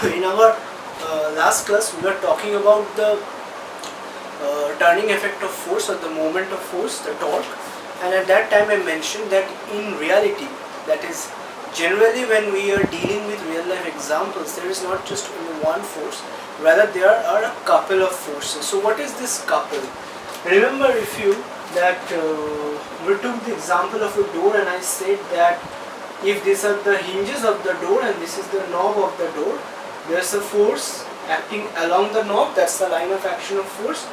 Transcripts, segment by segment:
In our last class we were talking about the turning effect of force or the moment of force, the torque, and at that time I mentioned that in reality, that is generally when we are dealing with real life examples, there is not just only one force, rather there are a couple of forces. So what is this couple? Remember if you that we took the example of a door and I said that if these are the hinges of the door and this is the knob of the door, there's a force acting along the knob, that's the line of action of force,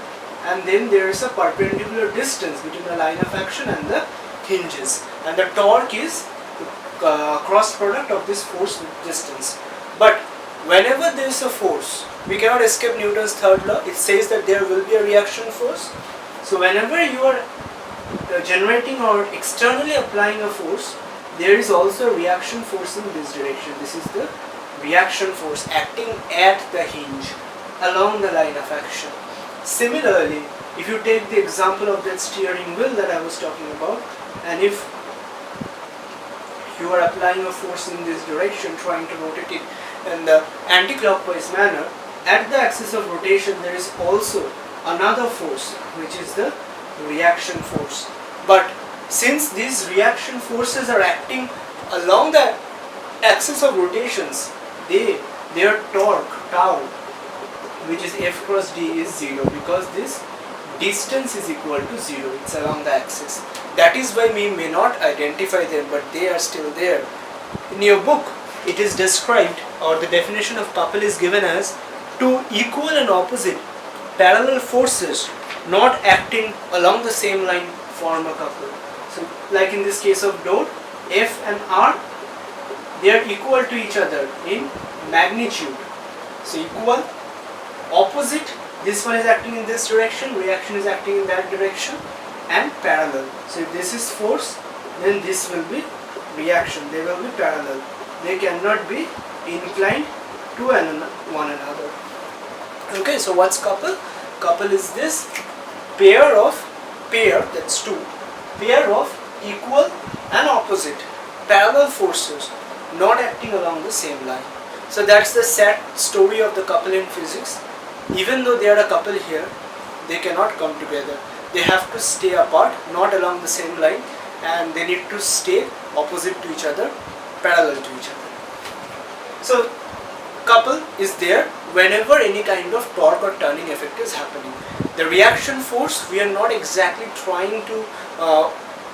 and then there is a perpendicular distance between the line of action and the hinges, and the torque is cross product of this force with distance. But whenever there is a force, we cannot escape Newton's third law. It says that there will be a reaction force. So whenever you are generating or externally applying a force, there is also a reaction force in this direction. This is the reaction force acting at the hinge along the line of action. Similarly, if you take the example of that steering wheel that I was talking about, and if you are applying a force in this direction, trying to rotate it in the anti-clockwise manner, at the axis of rotation there is also another force, which is the reaction force. But since these reaction forces are acting along the axis of rotations, their torque, tau, which is F cross D, is 0, because this distance is equal to 0, it's along the axis. That is why we may not identify them, but they are still there. In your book, it is described, or the definition of couple is given as two equal and opposite parallel forces not acting along the same line form a couple. So, like in this case of door, F and R, they are equal to each other in magnitude. So, equal, opposite, this one is acting in this direction, reaction is acting in that direction, and parallel. So if this is force, then this will be reaction. They will be parallel. They cannot be inclined to one another. Okay, so what's couple? Couple is this pair, that's two, pair of equal and opposite parallel forces not acting along the same line. So that's the sad story of the couple in physics. Even though they are a couple here, they cannot come together. They have to stay apart, not along the same line, and they need to stay opposite to each other, parallel to each other. So couple is there whenever any kind of torque or turning effect is happening. The reaction force, we are not exactly trying to,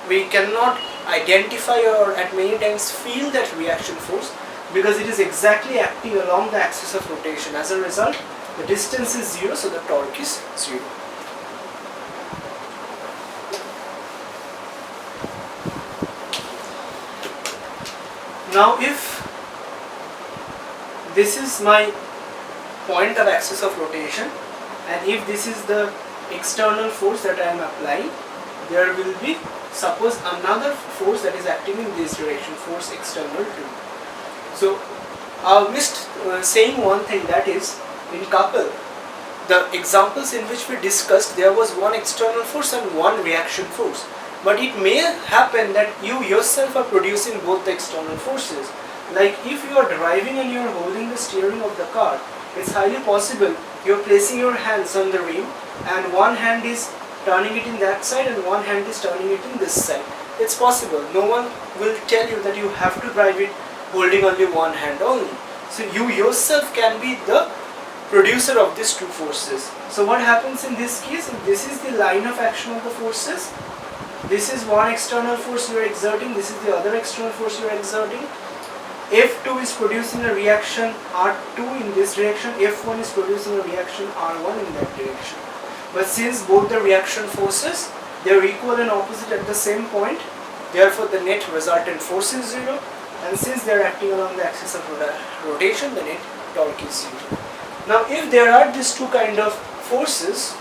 we cannot identify or at many times feel that reaction force, because it is exactly acting along the axis of rotation. As a result, the distance is 0, so the torque is 0. Now if this is my point of axis of rotation, and if this is the external force that I am applying, there will be, suppose, another force that is acting in this direction, force external too. So I missed saying one thing, that is, in couple, the examples in which we discussed, there was one external force and one reaction force. But it may happen that you yourself are producing both the external forces. Like if you are driving and you are holding the steering of the car, it's highly possible you are placing your hands on the rim and one hand is turning it in that side and one hand is turning it in this side. It's possible. No one will tell you that you have to drive it holding only one hand only. So you yourself can be the producer of these two forces. So what happens in this case? This is the line of action of the forces. This is one external force you are exerting, this is the other external force you are exerting. F2 is producing a reaction R2 in this direction, F1 is producing a reaction R1 in that direction. But since both the reaction forces, they are equal and opposite at the same point, therefore the net resultant force is 0, and since they are acting along the axis of rotation, the net torque is 0. Now if there are these two kind of forces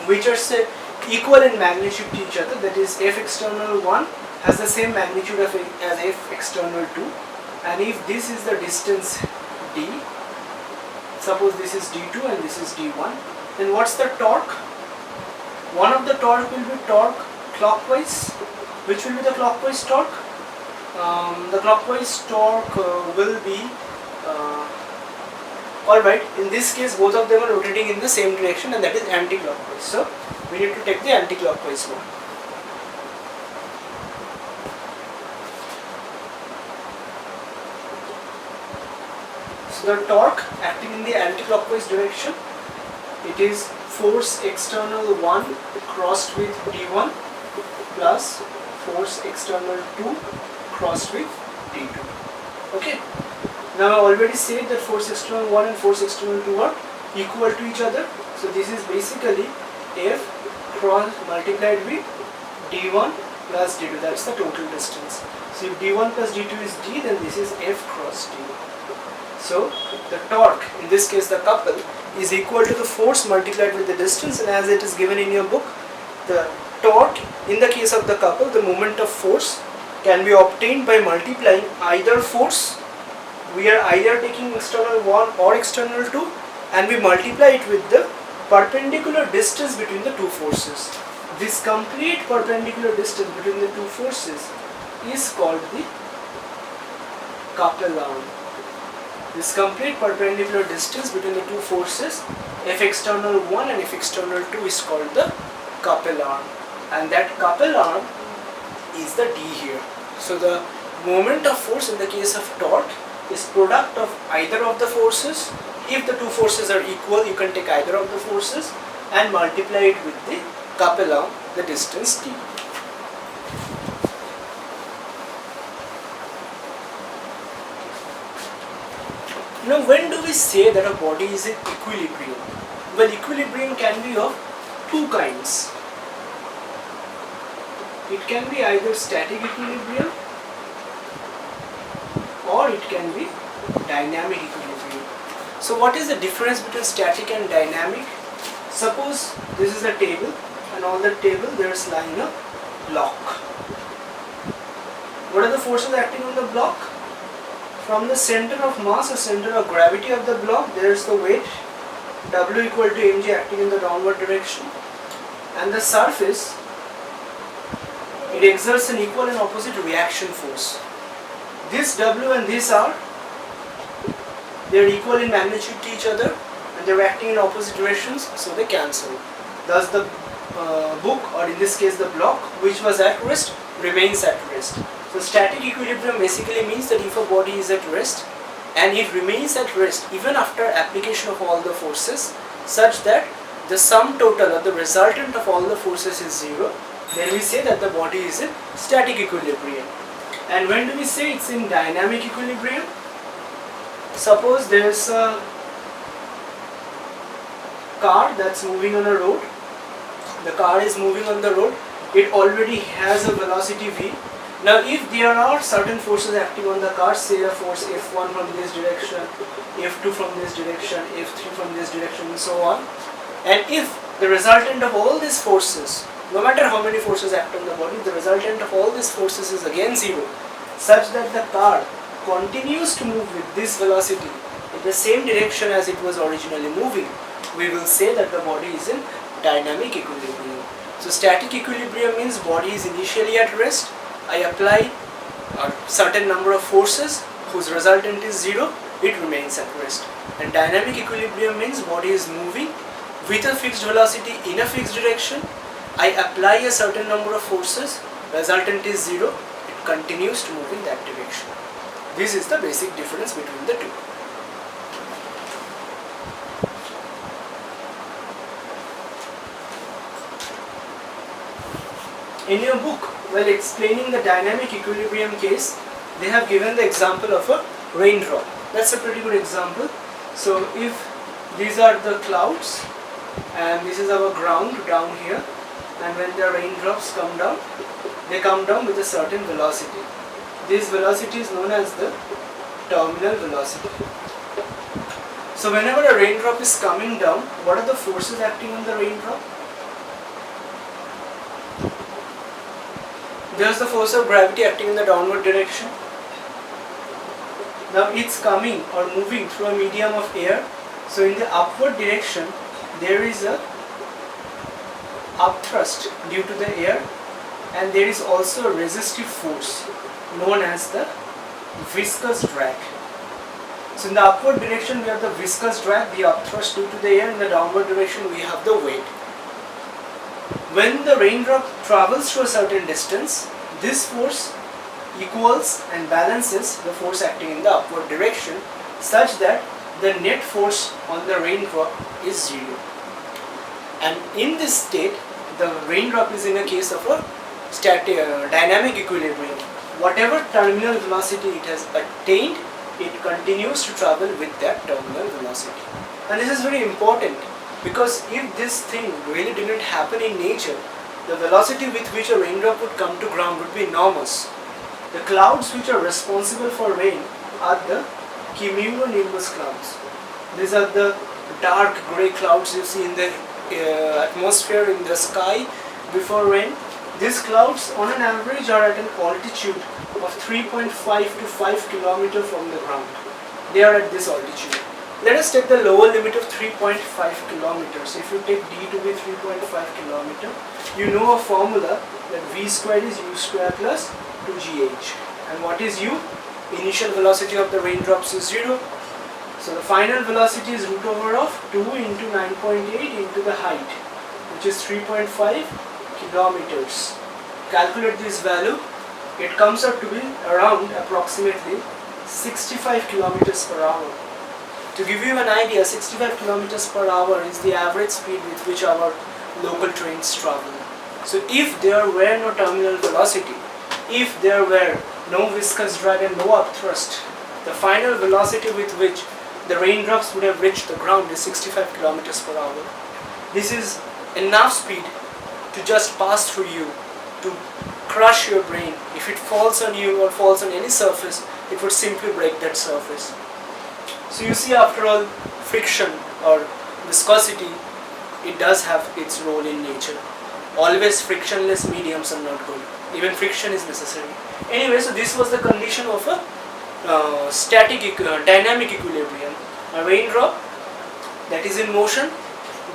which are say equal in magnitude to each other, that is F external 1 has the same magnitude as F external 2, and if this is the distance D, suppose this is D2 and this is D1, then what's the torque? One of the torque will be torque clockwise. Which will be the clockwise torque? The clockwise torque will be Alright, in this case both of them are rotating in the same direction, and that is anti-clockwise. So we need to take the anti-clockwise one. So the torque acting in the anti-clockwise direction, it is force external 1 crossed with D1 plus force external 2 crossed with D2. Okay. Now I already said that force external 1 and force external 2 are equal to each other. So this is basically F cross multiplied with D1 plus D2. That's the total distance. So if D1 plus D2 is D, then this is F cross D1. So the torque, in this case the couple, is equal to the force multiplied with the distance, and as it is given in your book, the torque in the case of the couple, the moment of force can be obtained by multiplying either force. We are either taking external 1 or external 2, and we multiply it with the perpendicular distance between the two forces. This complete perpendicular distance between the two forces is called the couple arm. This complete perpendicular distance between the two forces, F external 1 and F external 2, is called the couple arm, and that couple arm is the D here. So the moment of force in the case of torque is product of either of the forces. If the two forces are equal, you can take either of the forces and multiply it with the couple arm, the distance D. Now, when do we say that a body is in equilibrium? Well, equilibrium can be of two kinds. It can be either static equilibrium or it can be dynamic equilibrium. So what is the difference between static and dynamic? Suppose this is a table, and on the table there is lying a block. What are the forces acting on the block? From the center of mass or center of gravity of the block, there is the weight W equal to mg acting in the downward direction, and the surface, it exerts an equal and opposite reaction force. This W and this R, they are equal in magnitude to each other, and they are acting in opposite directions, so they cancel. Thus the book, or in this case the block, which was at rest, remains at rest. So static equilibrium basically means that if a body is at rest and it remains at rest even after application of all the forces, such that the sum total or the resultant of all the forces is 0, then we say that the body is in static equilibrium. And when do we say it's in dynamic equilibrium? Suppose there is a car that's moving on a road. The car is moving on the road. It already has a velocity v. Now if there are certain forces acting on the car, say a force F1 from this direction, F2 from this direction, F3 from this direction, and so on, and if the resultant of all these forces, no matter how many forces act on the body, the resultant of all these forces is again 0, such that the car continues to move with this velocity in the same direction as it was originally moving, we will say that the body is in dynamic equilibrium. So static equilibrium means body is initially at rest, I apply a certain number of forces whose resultant is 0, it remains at rest. And dynamic equilibrium means body is moving with a fixed velocity in a fixed direction, I apply a certain number of forces, resultant is 0, it continues to move in that direction. This is the basic difference between the two. In your book, while explaining the dynamic equilibrium case, they have given the example of a raindrop. That's a pretty good example. So if these are the clouds and this is our ground down here, and when the raindrops come down, they come down with a certain velocity. This velocity is known as the terminal velocity. So whenever a raindrop is coming down, what are the forces acting on the raindrop? There's the force of gravity acting in the downward direction. Now it's coming or moving through a medium of air. So in the upward direction, there is a upthrust due to the air, and there is also a resistive force known as the viscous drag. So in the upward direction we have the viscous drag, the upthrust due to the air. In the downward direction we have the weight. When the raindrop travels to a certain distance, this force equals and balances the force acting in the upward direction such that the net force on the raindrop is 0. And in this state, the raindrop is in a case of a dynamic equilibrium. Whatever terminal velocity it has attained, it continues to travel with that terminal velocity. And this is very important because if this thing really didn't happen in nature, the velocity with which a raindrop would come to ground would be enormous. The clouds which are responsible for rain are the cumulonimbus clouds. These are the dark grey clouds you see in the atmosphere, in the sky before rain. These clouds on an average are at an altitude of 3.5 to 5 km from the ground. They are at this altitude. Let us take the lower limit of 3.5 kilometers. If you take d to be 3.5 km, you know a formula that v squared is u square plus 2gh. And what is u? Initial velocity of the raindrops is 0. So the final velocity is root over of 2 into 9.8 into the height, which is 3.5 kilometers. Calculate this value. It comes out to be around approximately 65 kilometers per hour. To give you an idea, 65 kilometers per hour is the average speed with which our local trains travel. So if there were no terminal velocity, if there were no viscous drag and no upthrust, the final velocity with which the raindrops would have reached the ground is 65 kilometers per hour. This is enough speed to just pass through you, to crush your brain. If it falls on you or falls on any surface, it would simply break that surface. So you see, after all, friction or viscosity, it does have its role in nature. Always frictionless mediums are not good. Even friction is necessary. Anyway, so this was the condition of a dynamic equilibrium. A raindrop that is in motion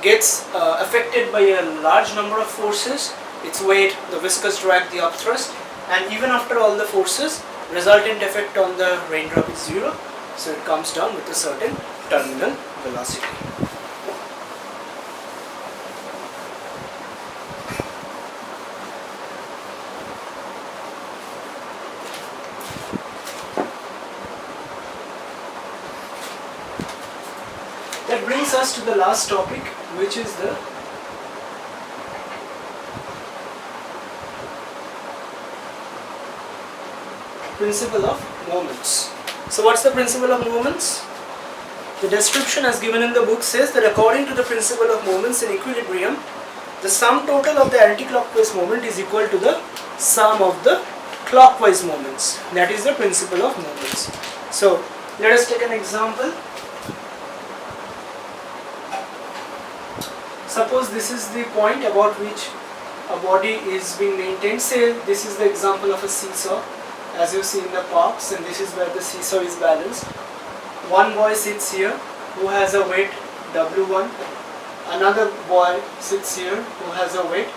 gets affected by a large number of forces. Its weight, the viscous drag, the upthrust, and even after all the forces, resultant effect on the raindrop is 0. So it comes down with a certain terminal velocity. That brings us to the last topic, which is the principle of moments. So what's the principle of moments? The description as given in the book says that according to the principle of moments in equilibrium, the sum total of the anti-clockwise moment is equal to the sum of the clockwise moments. That is the principle of moments. So let us take an example. Suppose this is the point about which a body is being maintained. Say this is the example of a seesaw, as you see in the parks, and this is where the seesaw is balanced. One boy sits here who has a weight W1, another boy sits here who has a weight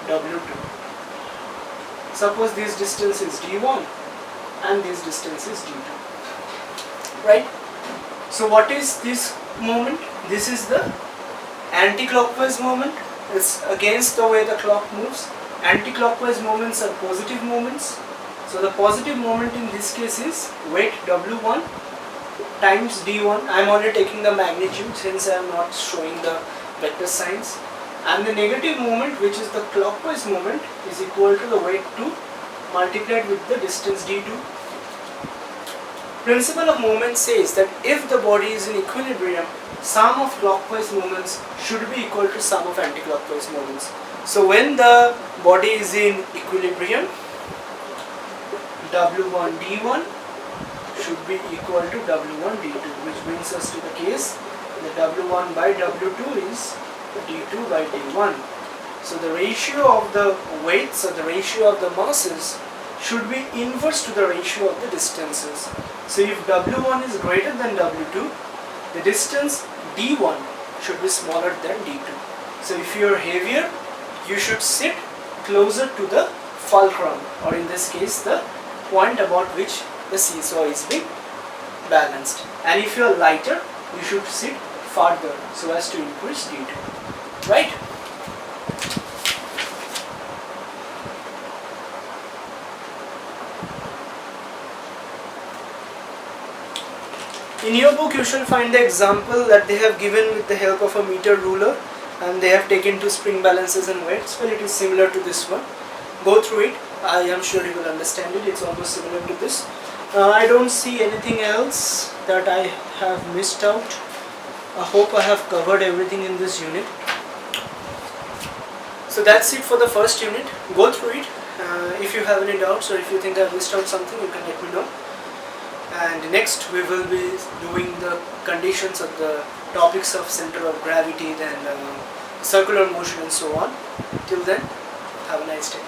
W2. Suppose this distance is D1 and this distance is D2. Right? So what is this moment? This is the anti-clockwise moment. It's against the way the clock moves. Anti-clockwise moments are positive moments. So the positive moment in this case is weight W1 times D1. I am only taking the magnitude since I am not showing the vector signs. And the negative moment, which is the clockwise moment, is equal to the weight 2 multiplied with the distance D2. Principle of moment says that if the body is in equilibrium, sum of clockwise moments should be equal to sum of anti-clockwise moments. So when the body is in equilibrium, W1 D1 should be equal to W1 D2, which brings us to the case that W1 by W2 is D2 by D1. So the ratio of the weights or the ratio of the masses should be inverse to the ratio of the distances. So if W1 is greater than W2, the distance D1 should be smaller than D2. So if you are heavier, you should sit closer to the fulcrum, or in this case the point about which the seesaw is being balanced, and if you are lighter, you should sit farther so as to increase D2, right? In your book you shall find the example that they have given with the help of a meter ruler, and they have taken two spring balances and weights. Well, it is similar to this one. Go through it. I am sure you will understand it. It's almost similar to this. I don't see anything else that I have missed out. I hope I have covered everything in this unit. So that's it for the first unit. Go through it. If you have any doubts or if you think I have missed out something, you can let me know. And next we will be doing the conditions of the topics of center of gravity, then circular motion and so on. Till then, have a nice day.